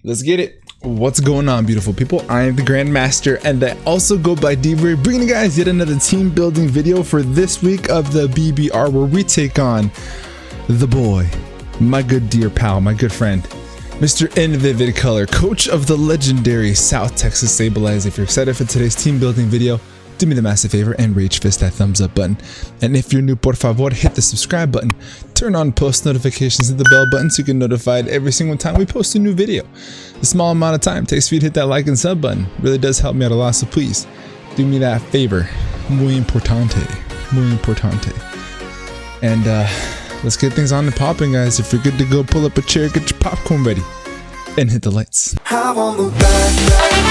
Let's get it. What's going on, beautiful people? I am the Grandmaster, and I also go by D.Rey, bringing you guys yet another team building video for this week of the BBR, where we take on the boy, my good dear pal, my good friend, Mr. In Vivid Color, coach of the legendary South Texas Sableyes. If you're excited for today's team building video, do me the massive favor and rage fist that thumbs up button. And if you're new, por favor, hit the subscribe button, turn on post notifications and the bell button so you get notified every single time we post a new video. A small amount of time it takes for you to hit that like and sub button. It really does help me out a lot, so please do me that favor. Muy importante. Muy importante. And let's get things on and popping, guys. If you're good to go, pull up a chair, get your popcorn ready, and hit the lights. Have on the back.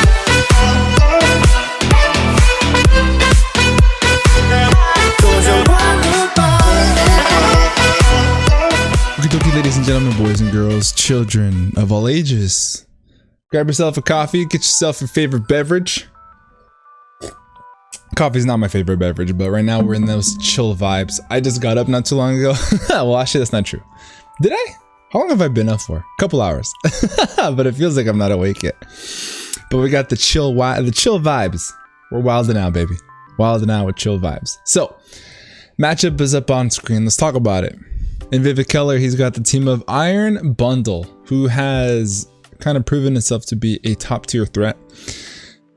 Okie dokie, ladies and gentlemen, boys and girls, children of all ages. Grab yourself a coffee, get yourself your favorite beverage. Coffee's not my favorite beverage, but right now we're in those chill vibes. I just got up not too long ago. Well, actually, that's not true. Did I? How long have I been up for? A couple hours. But it feels like I'm not awake yet. But we got the chill vibes. We're wilding out, baby. Wilding out with chill vibes. So, matchup is up on screen. Let's talk about it. In Vivid Color, he's got the team of Iron Bundle, who has kind of proven itself to be a top tier threat.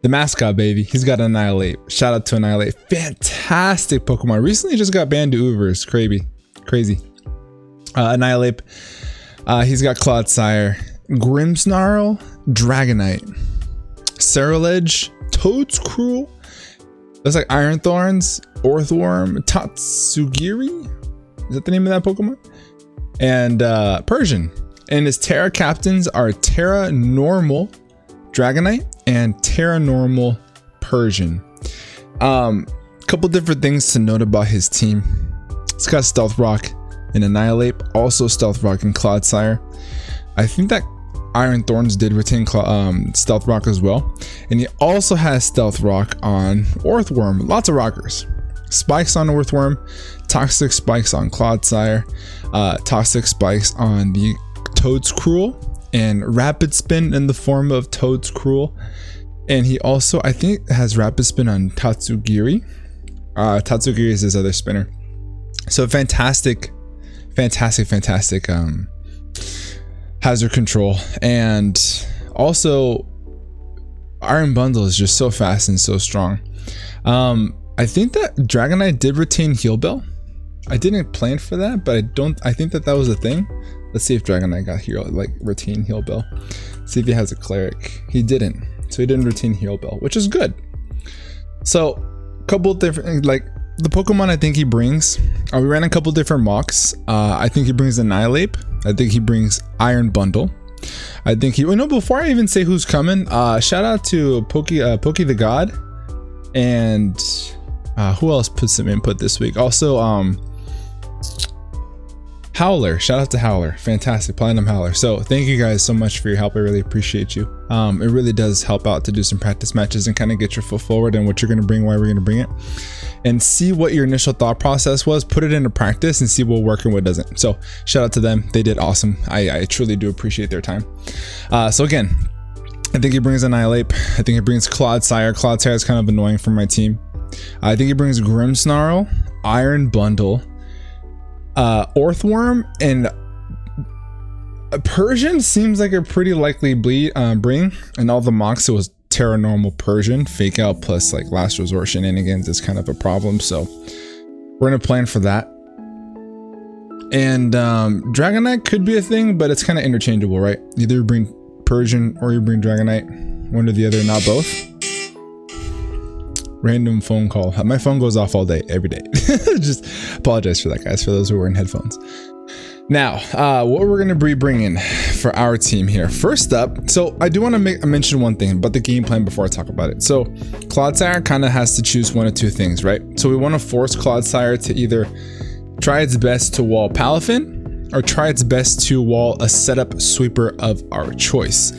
The mascot, baby, he's got Annihilate. Shout out to Annihilate. Fantastic Pokemon. Recently just got banned to Ubers. Crazy. Annihilate. He's got Clodsire, Grimmsnarl, Dragonite, Cerulege, Toedscruel. Looks like Iron Thorns, ORTHWORM, Tatsugiri. Is that the name of that Pokemon? And Persian. And his Terra captains are Terra Normal Dragonite and Terra Normal Persian. Couple different things to note about his team. It's got Stealth Rock and Annihilate, also Stealth Rock and Clodsire. I think that Iron Thorns did retain Stealth Rock as well. And he also has Stealth Rock on ORTHWORM. Lots of rockers. Spikes on ORTHWORM, Toxic Spikes on Clodsire, Toxic Spikes on the Toedscruel, and Rapid Spin in the form of Toedscruel. And he also, I think, has Rapid Spin on Tatsugiri. Tatsugiri is his other spinner. So fantastic hazard control. And also, Iron Bundle is just so fast and so strong. I think that Dragonite did retain Heal Bell. I didn't plan for that, but I think that was a thing. Let's see if Dragonite got retain Heal Bell. See if he has a Cleric. He didn't. So he didn't retain Heal Bell, which is good. So, couple different, the Pokemon I think he brings. We ran a couple different mocks. I think he brings Annihilate. I think he brings Iron Bundle. I think he, before I even say who's coming, shout out to Pokey the God. And who else put some input this week? Also, Howler. Shout out to Howler. Fantastic. PlatinumHowler. So thank you guys so much for your help. I really appreciate you. It really does help out to do some practice matches and kind of get your foot forward and what you're going to bring, why we're going to bring it, and see what your initial thought process was. Put it into practice and see what works and what doesn't. So shout out to them. They did awesome. I truly do appreciate their time. So again, I think he brings Annihilate. I think he brings Clodsire. Clodsire is kind of annoying for my team. I think he brings Grimmsnarl, Iron Bundle, ORTHWORM, and Persian seems like a pretty likely bring. And all the mocks, it was Terra Normal Persian. Fake out plus last resort shenanigans is kind of a problem. So we're gonna plan for that. And Dragonite could be a thing, but it's kind of interchangeable, right? Either you bring Persian or you bring Dragonite, one or the other, not both. Random phone call. My phone goes off all day, every day. Just apologize for that, guys, for those who are in headphones. Now, what we're going to be bringing for our team here. First up, so I do want to mention one thing about the game plan before I talk about it. So Clodsire kind of has to choose one of two things, right? So we want to force Clodsire to either try its best to wall Palafin or try its best to wall a setup sweeper of our choice,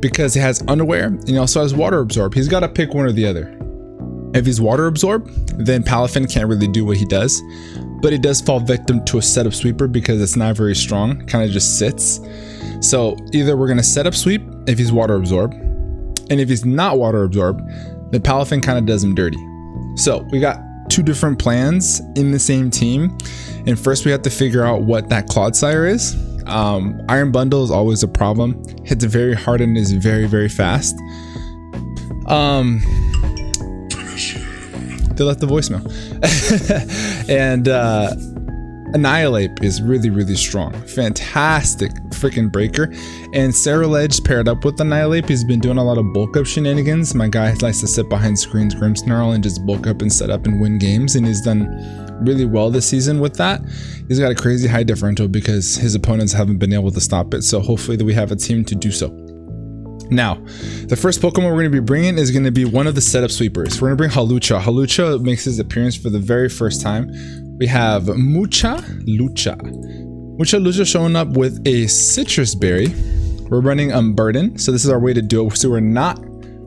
because it has Underwear and he also has Water Absorb. He's got to pick one or the other. If he's Water Absorb, then Palafin can't really do what he does, but he does fall victim to a setup sweeper because it's not very strong, kind of just sits. So either we're going to set up sweep if he's water absorb, and if he's not water absorb, then Palafin kind of does him dirty. So we got two different plans in the same team, and first we have to figure out what that Clodsire is. Iron Bundle is always a problem. Hits very hard and is very, very fast. They left the voicemail. And Annihilate is really, really strong. Fantastic freaking breaker. And SCARLET paired up with Annihilate. He's been doing a lot of bulk up shenanigans. My guy likes to sit behind screens, Grimmsnarl, and just bulk up and set up and win games. And he's done really well this season with that. He's got a crazy high differential because his opponents haven't been able to stop it. So hopefully that we have a team to do so. Now, the first Pokemon we're going to be bringing is going to be one of the setup sweepers. We're going to bring Halucha. Halucha makes his appearance for the very first time. We have Muchísimas showing up with a citrus berry. We're running Unburden, so this is our way to do it. So we're not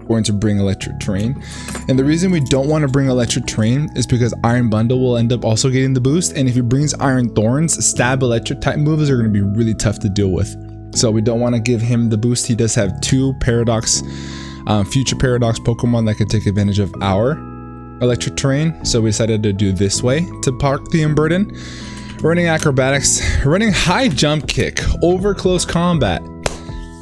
going to bring Electric Terrain. And the reason we don't want to bring Electric Terrain is because Iron Bundle will end up also getting the boost. And if he brings Iron Thorns, Stab Electric type moves are going to be really tough to deal with. So we don't want to give him the boost. He does have two Paradox, future Paradox Pokemon that can take advantage of our Electric Terrain. So we decided to do this way to park the Unburden. Running Acrobatics, running High Jump Kick over Close Combat.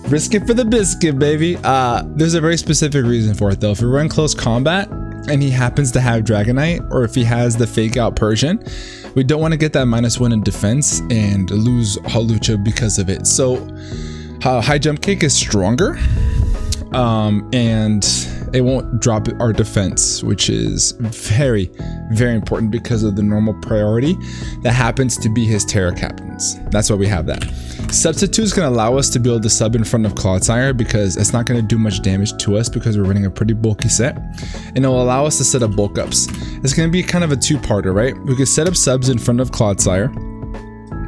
Risk it for the biscuit, baby. There's a very specific reason for it though. If we run Close Combat and he happens to have Dragonite, or if he has the Fake Out Persian, we don't want to get that -1 in defense and lose Halucha because of it. So High Jump Kick is stronger, and it won't drop our defense, which is very, very important because of the normal priority that happens to be his Terra Captains. That's why we have that. Substitute is going to allow us to be able to sub in front of Clodsire because it's not going to do much damage to us because we're running a pretty bulky set, and it will allow us to set up bulk ups. It's going to be kind of a two-parter, right? We could set up subs in front of Clodsire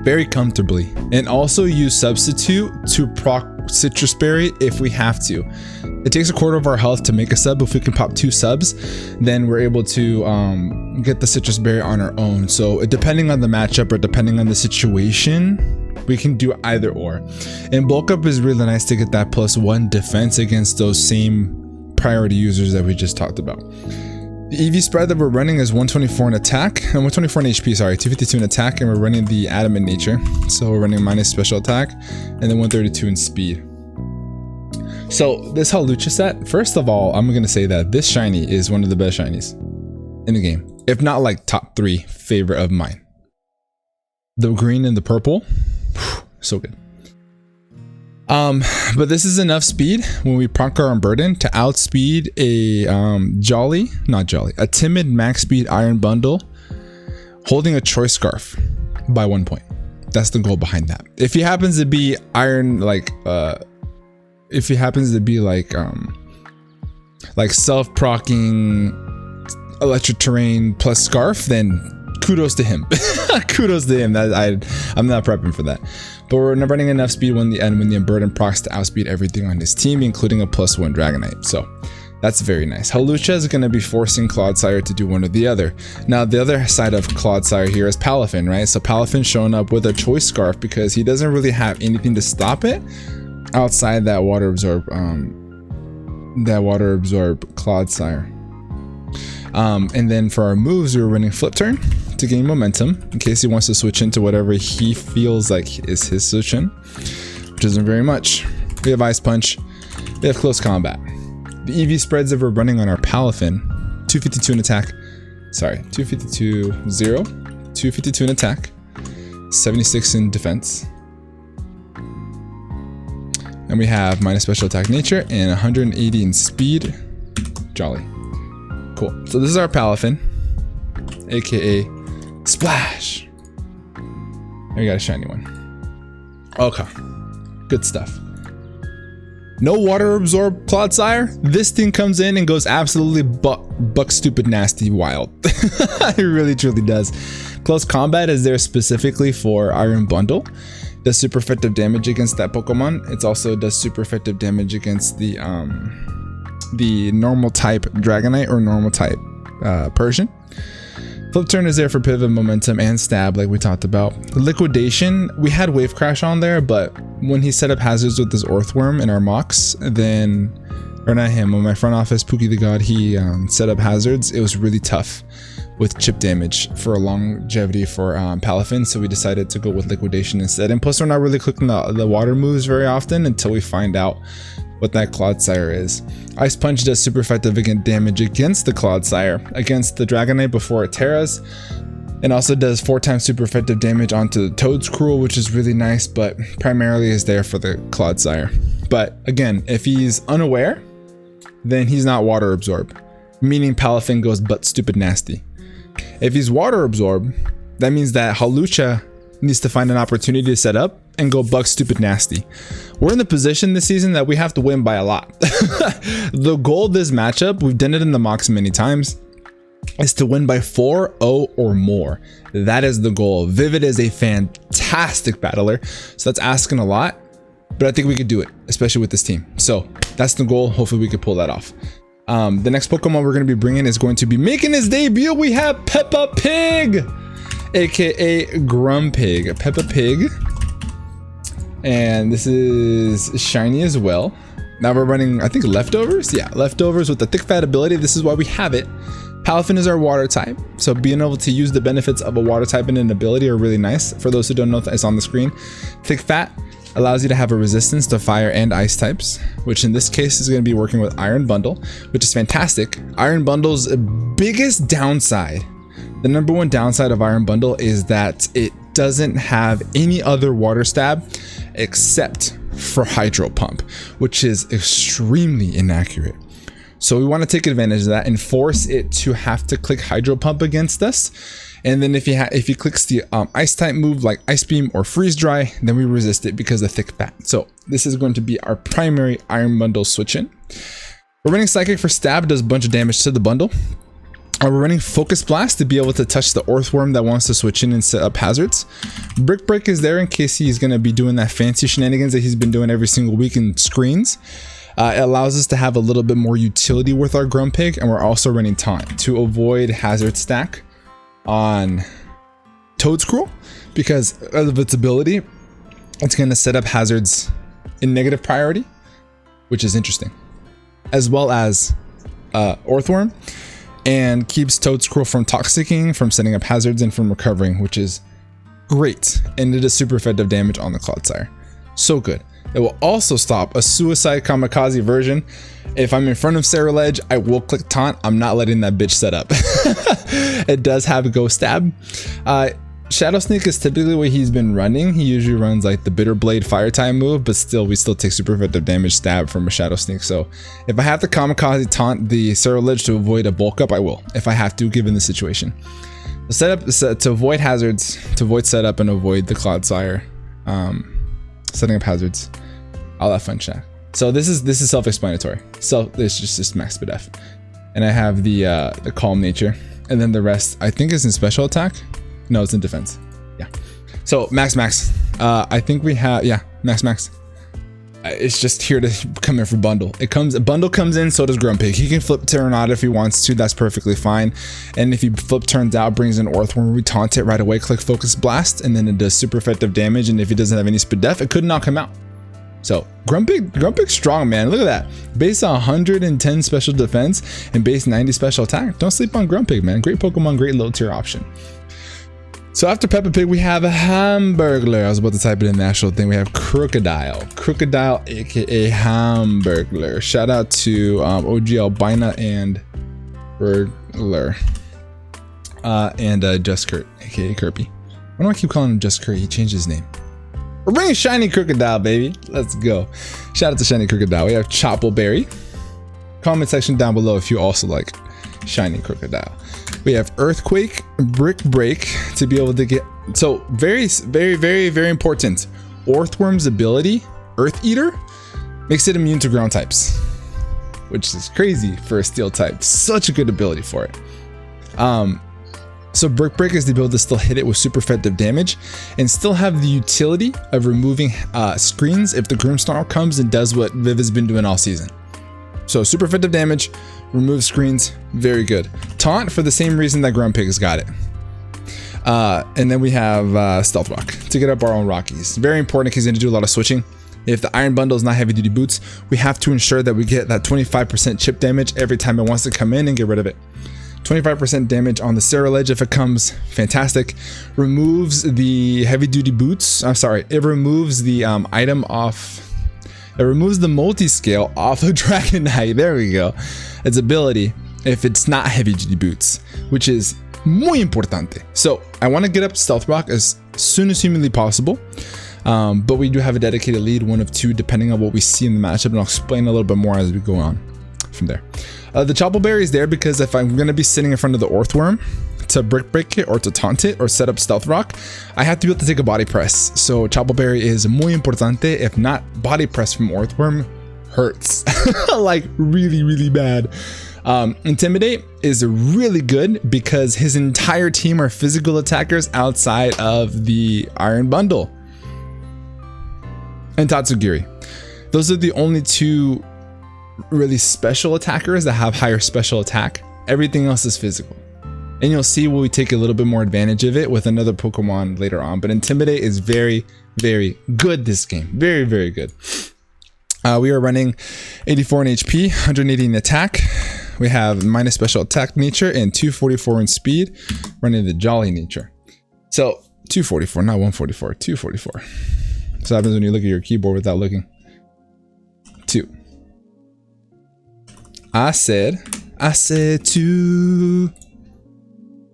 very comfortably and also use Substitute to proc Citrus Berry if we have to. It takes 1/4 of our health to make a sub. If we can pop 2 subs, then we're able to get the Citrus Berry on our own. So depending on the matchup or depending on the situation, we can do either or. And bulk up is really nice to get that +1 defense against those same priority users that we just talked about. The EV spread that we're running is 124 in attack and 124 in HP, sorry, 252 in attack, and we're running the Adamant Nature. So we're running minus special attack and then 132 in speed. So this Halucha set, first of all, I'm going to say that this shiny is one of the best shinies in the game. If not like top 3 favorite of mine. The green and the purple, so good. But this is enough speed when we proc our Unburden to outspeed a a timid max speed Iron Bundle holding a Choice Scarf by 1 point. That's the goal behind that. If he happens to be self-procking Electric Terrain plus Scarf, then kudos to him. Kudos to him. I'm not prepping for that. But we're not running enough speed when the Unburden procs to outspeed everything on his team, including a +1 Dragonite. So that's very nice. Halucha is going to be forcing Clodsire to do one or the other. Now, the other side of Clodsire here is Palafin, right? So Palafin showing up with a Choice Scarf because he doesn't really have anything to stop it outside that water absorb Clodsire. And then for our moves, we were running Flip Turn to gain momentum in case he wants to switch into whatever he feels like is his switch in, which isn't very much. We have Ice Punch, we have Close Combat. The EV spreads that we're running on our Palafin, 252 in attack, 252 in attack, 76 in defense. And we have minus special attack nature and 180 in speed. Jolly. Cool. So this is our Palafin, aka Splash. We got a shiny one. Okay. Good stuff. No water absorb Clodsire. This thing comes in and goes absolutely buck stupid nasty wild. It really truly does. Close Combat is there specifically for Iron Bundle. Does super effective damage against that Pokemon. It also does super effective damage against the normal type Dragonite or normal type Persian. Flip turn is there for pivot, momentum, and stab like we talked about. Liquidation, we had Wave Crash on there, but when he set up hazards with his Orthworm in our mocks, then, or not him, when my front office, Pookie the God, he set up hazards, it was really tough with chip damage for longevity for Palafin, so we decided to go with Liquidation instead. And plus we're not really clicking the water moves very often until we find out what that Clodsire is. Ice Punch does super effective damage against the Clodsire, against the Dragonite before it tears, and also does 4 times super effective damage onto the Toedscruel, which is really nice, but primarily is there for the Clodsire. But again, if he's unaware, then he's not Water Absorb, meaning Palafin goes butt stupid nasty. If he's Water Absorb, that means that Halucha needs to find an opportunity to set up and go buck stupid nasty. We're in the position this season that we have to win by a lot. The goal of this matchup, we've done it in the mocks many times, is to win by 4-0 or more. That is the goal. Vivid is a fantastic battler, so that's asking a lot, but I think we could do it, especially with this team. So that's the goal. Hopefully we could pull that off. The next Pokemon we're going to be bringing is going to be making his debut. We have Peppa Pig, aka Grumpig. Peppa Pig, and this is shiny as well. Now we're running, I think, leftovers. Yeah, leftovers with the thick fat ability. This is why we have it. Palafin is our water type, so being able to use the benefits of a water type and an ability are really nice. For those who don't know, it's on the screen. Thick fat allows you to have a resistance to fire and ice types, which in this case is going to be working with Iron Bundle, which is fantastic. Iron Bundle's biggest downside, the number one downside of Iron Bundle, is that it doesn't have any other water stab except for Hydro Pump, which is extremely inaccurate. So we want to take advantage of that and force it to have to click Hydro Pump against us. And then if he clicks the ice type move like Ice Beam or Freeze Dry, then we resist it because of thick fat. So this is going to be our primary Iron Bundle switch in. We're running Psychic for stab, does a bunch of damage to the bundle. We're running Focus Blast to be able to touch the Orthworm that wants to switch in and set up hazards. Brick Break is there in case he's going to be doing that fancy shenanigans that he's been doing every single week in screens. It allows us to have a little bit more utility with our Grumpig, and we're also running Taunt to avoid hazard stack on Toedscruel because of its ability. It's going to set up hazards in negative priority, which is interesting, as well as Orthworm, and keeps Toedscruel from toxicking, from setting up hazards, and from recovering, which is great. And it is super effective damage on the Clodsire. So good. It will also stop a suicide kamikaze version. If I'm in front of Sarah Ledge, I will click Taunt. I'm not letting that bitch set up. It does have a Ghost Stab. Shadow Sneak is typically what he's been running. He usually runs like the Bitter Blade Fire type move, but still, we still take super effective damage stab from a Shadow Sneak. So if I have to kamikaze taunt the Sarah Ledge to avoid a bulk up, I will, if I have to, given the situation. The setup to avoid hazards, to avoid setup and avoid the Clodsire, setting up hazards, all that fun shit. So this is self-explanatory. So it's just max speed F, and I have the Calm Nature, and then the rest I think is in special attack. No, it's in defense. Yeah. So max. I think we have, yeah, max. It's just here to come in for bundle. Bundle comes in, so does Grumpig. He can flip turn out if he wants to. That's perfectly fine. And if he flip turns out, brings in Orthworm, we taunt it right away. Click Focus Blast, and then it does super effective damage. And if he doesn't have any speed def, it could knock him out. So Grumpig's strong, man. Look at that. Base 110 special defense and base 90 special attack. Don't sleep on Grumpig, man. Great Pokemon, great low tier option. So after Peppa Pig, we have a Hamburglar. I was about to type it in the actual thing. We have Crocodile, aka Hamburglar. Shout out to OGalbina and Burglar, and JustKurt, aka Kirby. Why do I keep calling him JustKurt? He changed his name. We're bringing Shiny Crocodile, baby. Let's go. Shout out to Shiny Crocodile. We have Choppleberry. Comment section down below if you also like Shiny Crocodile. We have Earthquake, Brick Break to be able to get, so very important. Orthworm's ability, Earth Eater, makes it immune to ground types, which is crazy for a steel type. Such a good ability for it. So Brick Break is the ability to still hit it with super effective damage and still have the utility of removing screens if the Grimmsnarl comes and does what Viv has been doing all season. So super effective damage, remove screens, very good. Taunt for the same reason that Grumpig's got it. And then we have Stealth Rock to get up our own Rockies. Very important because he's going to do a lot of switching. If the Iron Bundle is not heavy duty boots, we have to ensure that we get that 25% chip damage every time it wants to come in and get rid of it. 25% damage on the SCARLET if it comes, fantastic. Removes the heavy duty boots. I'm sorry, it removes the item off. It removes the multi-scale off of Dragon Knight. There we go. Its ability if it's not heavy duty boots, which is muy importante. So I want to get up Stealth Rock as soon as humanly possible. But we do have a dedicated lead, one of two, depending on what we see in the matchup, and I'll explain a little bit more as we go on from there. The Chopple Berry is there because if I'm going to be sitting in front of the ORTHWORM to brick break it or to taunt it or set up Stealth Rock, I have to be able to take a body press. So Chopple Berry is muy importante. If not, body press from ORTHWORM hurts like really, really bad. Intimidate is really good because his entire team are physical attackers outside of the Iron Bundle. And Tatsugiri. Those are the only two really special attackers that have higher special attack. Everything else is physical. And you'll see when we take a little bit more advantage of it with another Pokemon later on. But Intimidate is very, very good this game. Very, very good. We are running 84 in HP, 180 in attack. We have minus special attack nature and 244 in speed, running the Jolly nature. So 244, not 144, 244. So happens when you look at your keyboard without looking. 2. I said 2.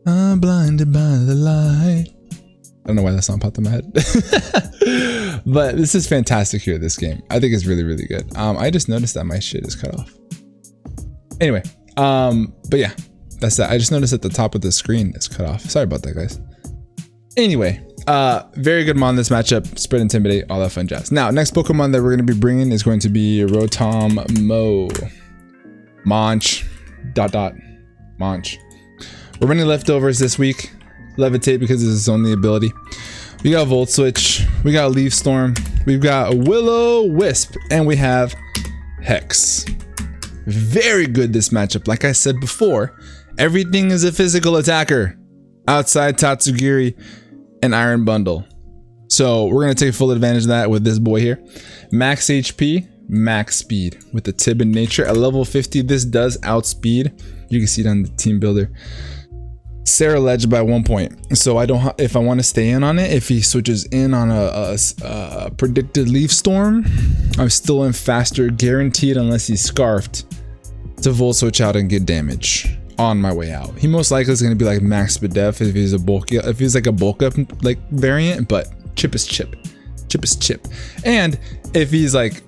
I'm blinded by the light. I don't know why that song popped in my head. But this is fantastic here, this game. I think it's really, really good. I just noticed that my shit is cut off. Anyway, but yeah, that's that. I just noticed at the top of the screen it's cut off. Sorry about that, guys. Anyway, very good mon this matchup. Spread, Intimidate, all that fun jazz. Now, next Pokemon that we're going to be bringing is going to be Rotom Mo. Monch. Monch. We're running leftovers this week. Levitate because it's its only ability. We got Volt Switch. We got Leafstorm. We've got Will-O-Wisp. And we have Hex. Very good this matchup. Like I said before, everything is a physical attacker outside Tatsugiri and Iron Bundle. So we're going to take full advantage of that with this boy here. Max HP, max speed with the Tib in nature. At level 50, this does outspeed. You can see it on the team builder. SCARLET by 1 point. So I don't, if I want to stay in on it, if he switches in on a predicted Leafstorm, I'm still in faster guaranteed unless he's scarfed to Volt Switch out and get damage on my way out. He most likely is going to be like max Spadef if he's a bulky, if he's like a bulk up like variant, but chip is chip. Chip is chip. And if he's like,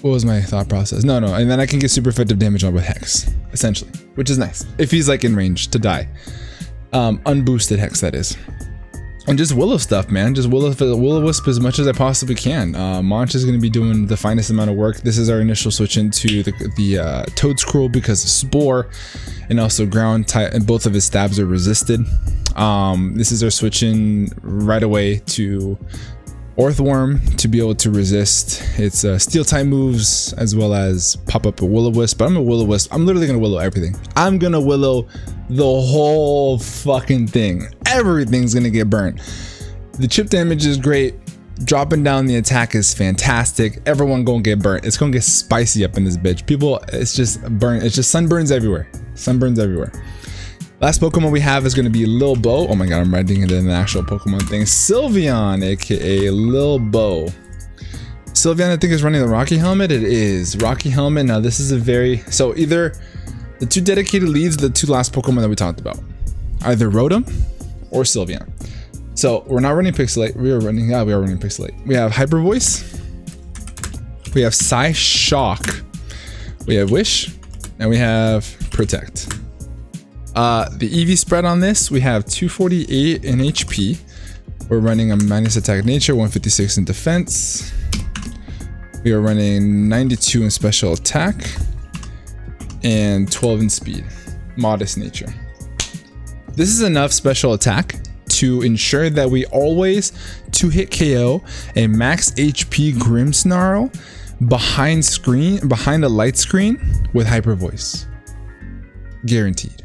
what was my thought process? No, and then I can get super effective damage on with Hex, essentially, which is nice. If he's like in range to die. Unboosted Hex, that is. And just Willow stuff, man. Just Will-O-Wisp as much as I possibly can. Monch is going to be doing the finest amount of work. This is our initial switch into the Toedscruel because of Spore and also ground type, and both of his stabs are resisted. This is our switch in right away to ORTHWORM to be able to resist its steel type moves as well as pop up a Will-O-Wisp. But I'm a Will-O-Wisp. I'm literally gonna Willow everything. I'm gonna Willow the whole fucking thing. Everything's gonna get burned. The chip damage is great. Dropping down the attack is fantastic. Everyone gonna get burnt. It's gonna get spicy up in this bitch. People, it's just burn. It's just sunburns everywhere. Sunburns everywhere. Last Pokemon we have is going to be Lil Bo. Oh my god, I'm writing it in the actual Pokemon thing. Sylveon, aka Lil Bo. Sylveon, I think, is running the Rocky Helmet. It is. Rocky Helmet. Now, this is a very... So, either the two dedicated leads, the two last Pokemon that we talked about. Either Rotom or Sylveon. So, we're not running Pixelate. We are running Pixelate. We have Hyper Voice. We have Psyshock. We have Wish. And we have Protect. The EV spread on this, we have 248 in HP. We're running a minus attack nature, 156 in defense. We are running 92 in special attack and 12 in speed. Modest nature. This is enough special attack to ensure that we always 2-hit KO a max HP Grimmsnarl behind a light screen with Hyper Voice. Guaranteed.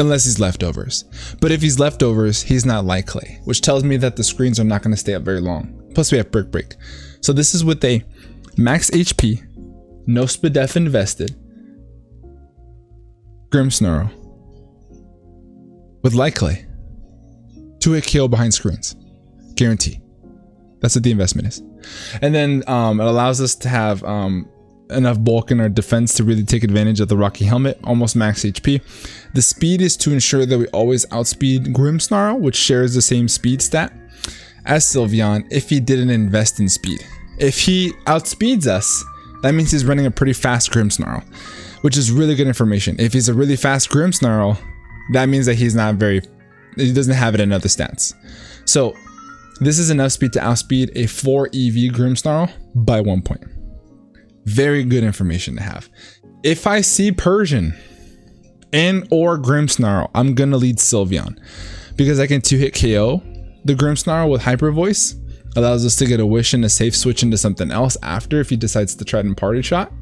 Unless he's leftovers. But if he's leftovers, he's not Light Clay, which tells me that the screens are not going to stay up very long. Plus we have Brick Break. So this is with a max HP, no Spadef invested, Grimmsnarl with Light Clay. 2-hit KO behind screens. Guarantee. That's what the investment is. And then it allows us to have enough bulk in our defense to really take advantage of the Rocky Helmet, almost max HP. The speed is to ensure that we always outspeed Grimmsnarl, which shares the same speed stat as Sylveon if he didn't invest in speed. If he outspeeds us, that means he's running a pretty fast Grimmsnarl, which is really good information. If he's a really fast Grimmsnarl, that means that he doesn't have it in other stats. So this is enough speed to outspeed a 4 EV Grimmsnarl by 1 point. Very good information to have. If I see Persian and or Grimmsnarl, I'm gonna lead Sylveon because I can 2-hit KO the Grimmsnarl with Hyper Voice. Allows us to get a wish and a safe switch into something else after if he decides to try and party shot.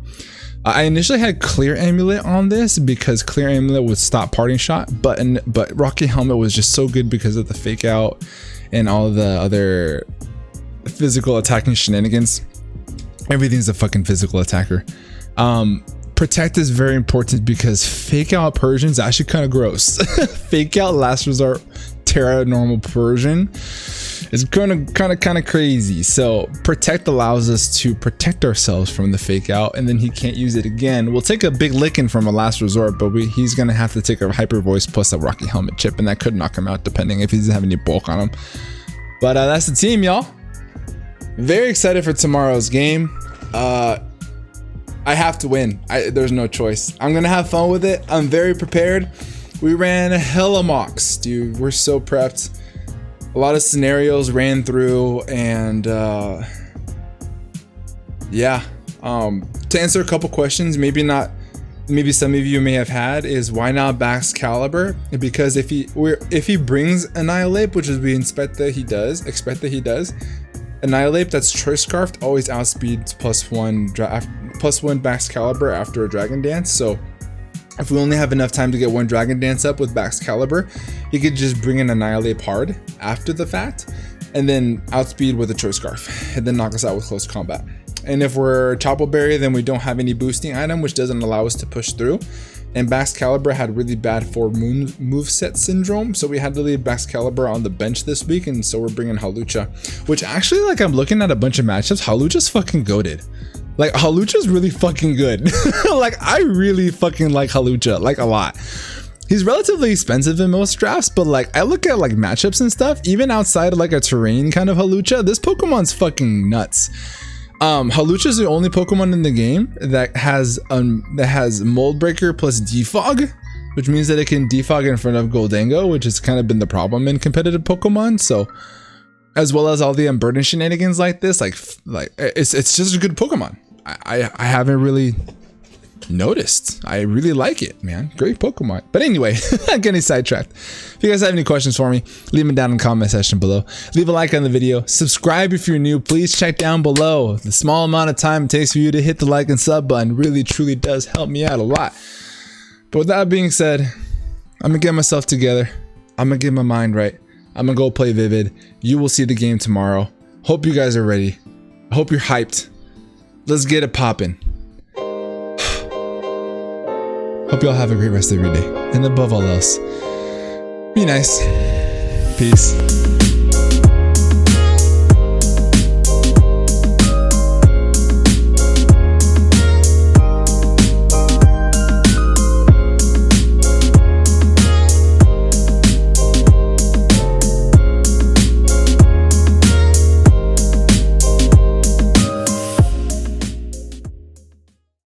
I initially had Clear Amulet on this because Clear Amulet would stop party shot, but Rocky Helmet was just so good because of the fake out and all the other physical attacking shenanigans. Everything's a fucking physical attacker. Protect is very important because fake out Persian is actually kind of gross. Fake out Last Resort Terra normal Persian is kind of crazy. So protect allows us to protect ourselves from the fake out, and then he can't use it again. We'll take a big licking from a Last Resort, but he's gonna have to take a Hyper Voice plus a Rocky Helmet chip, and that could knock him out depending if he doesn't have any bulk on him. But that's the team, y'all. Very excited for tomorrow's game. I have to win. There's no choice. I'm gonna have fun with it. I'm very prepared. We ran hella mocks, dude. We're so prepped. A lot of scenarios ran through, and yeah. To answer a couple questions, maybe some of you may have had, is why not Baxcalibur? Because if he brings Annihilate, which is we expect that he does, Annihilate, that's Choice Scarf, always outspeeds +1 Baxcalibur after a Dragon Dance. So if we only have enough time to get one Dragon Dance up with Baxcalibur, he could just bring in Annihilate hard after the fact, and then outspeed with a Choice Scarf, and then knock us out with Close Combat. And if we're Chople Berry, then we don't have any boosting item, which doesn't allow us to push through. And Baxcalibur had really bad 4 moveset syndrome, so we had to leave Baxcalibur on the bench this week, and so we're bringing Halucha, which actually, like, I'm looking at a bunch of matchups, Halucha's fucking goated. Like, Halucha's really fucking good. Like, I really fucking like Halucha, like, a lot. He's relatively expensive in most drafts, but like, I look at like matchups and stuff, even outside of like a terrain kind of Halucha, this Pokemon's fucking nuts. Halucha is the only Pokemon in the game that has Mold Breaker plus Defog, which means that it can defog in front of Goldango, which has kind of been the problem in competitive Pokemon. So, as well as all the Unburden shenanigans like this, like it's just a good Pokemon. I haven't really noticed. I really like it, man. Great Pokemon. But anyway, I'm getting sidetracked. If you guys have any questions for me, leave them down in the comment section below. Leave a like on the video. Subscribe if you're new. Please check down below. The small amount of time it takes for you to hit the like and sub button really truly does help me out a lot. But with that being said, I'm gonna get myself together. I'm gonna get my mind right. I'm gonna go play Vivid. You will see the game tomorrow. Hope you guys are ready. I hope you're hyped. Let's get it popping. Hope y'all have a great rest of your day. And above all else, be nice. Peace.